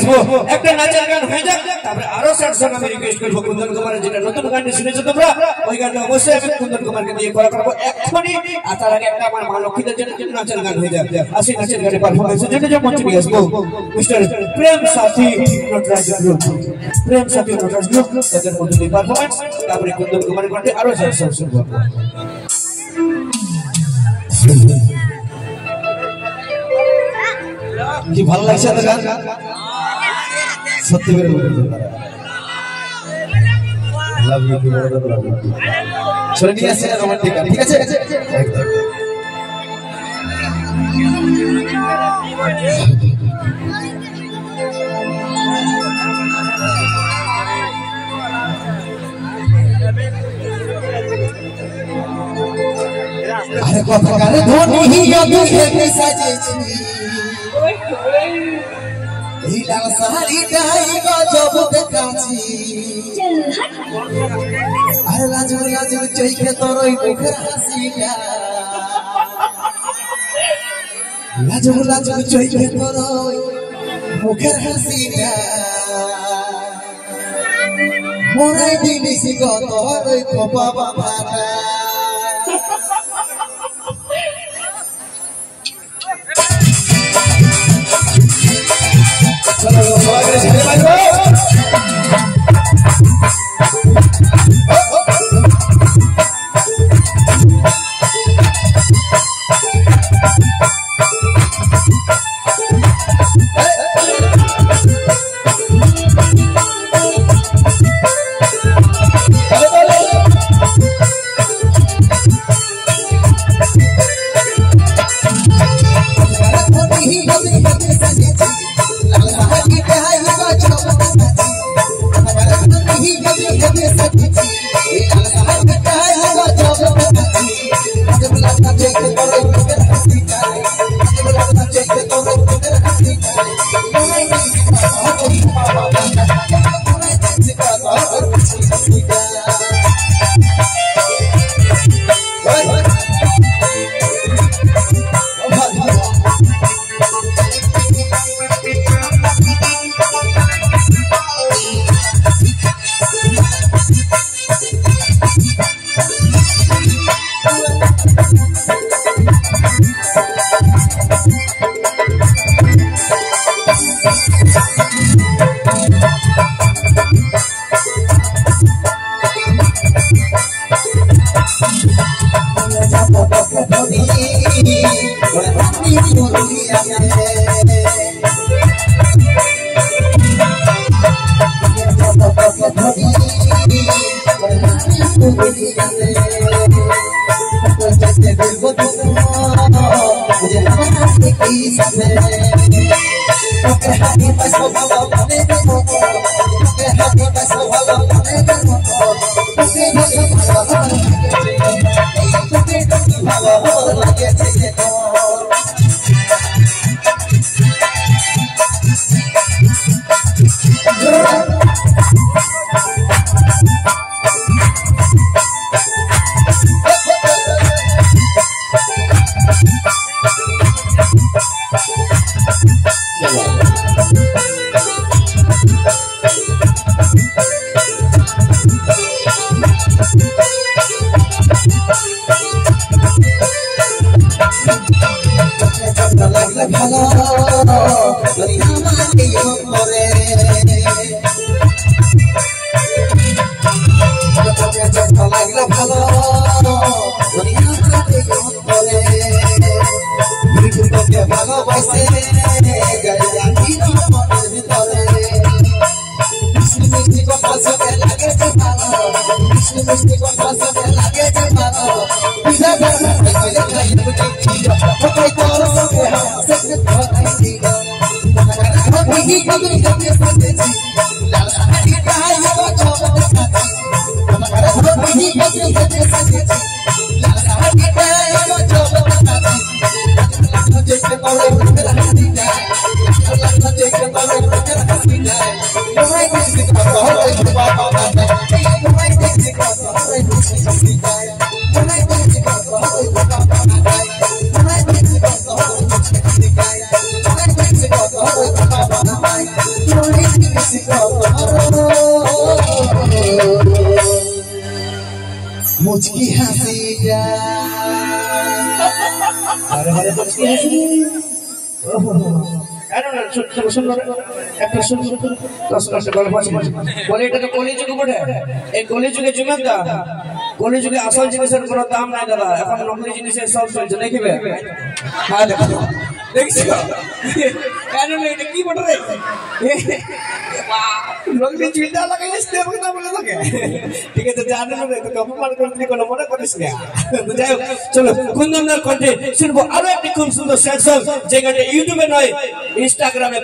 আসবো একটা নাচের গান হয়ে যাক তারপরে আরো সার্জন আমি রিকোয়েস্ট করবো কুন্দন কুমারের যেটা নতুন গানটি শুনেছো তোমরা ওই গানটা অবশ্যই আমি কুন্দন কুমারকে দিয়ে করা করবো এক্ষুনি আর তার আগে একটা আমার মা লক্ষ্মীদের জন্য নাচের গান হয়ে যাক আসি নাচের গানে পারফরমেন্সের জন্য যে মঞ্চে নিয়ে আসবো মিস্টার প্রেম সাথী নটরাজ গ্রুপ প্রেম সাথী নটরাজ গ্রুপ তাদের মধ্যে দিয়ে পারফরমেন্স তারপরে কুন্দন কুমারের গানটি আরো সার্জন শুনবো কি ভালো লাগছে তো গান সত্যি করে লাভ ইউ কি বড় লাভ ইউ চলে নিয়ে আসছে রোমান্টিক গান ঠিক আছে একদম আরে কথা করে ধোনি আমি হেতে সাজেছি এই লাল শাড়িটাই গজব দেখাচ্ছি আরে লাজু লাজু চোখে তোর ওই মুখের হাসিটা লাজু লাজু চোখে তোর ওই মুখের হাসিটা মনে দিনিসি গো তোর ওই খোপা বাঁধাটা चलो सवाल मेरे सामने बाजू मुझकी हंसी अरे हमारे मुझकी हंसी কলিযুগে আসল জিনিসের কোনো দাম নাই দাদা, এখন নকলি জিনিসের সব চলছে, দেখিবে হ্যাঁ দেখো দেখছো এটা কি বটে রে নকলি চিন্তা লাগাই আসতে হবে না বলে থাকে ঠিক আছে জানো না তো অপমান করতে কোনো মনে করিস না যাই হোক চলো কুন্দনদার কণ্ঠে শুনবো আরো একটি খুব সুন্দর স্যাড সং, যে গানটা ইউটিউবে নয় ইনস্টাগ্রামে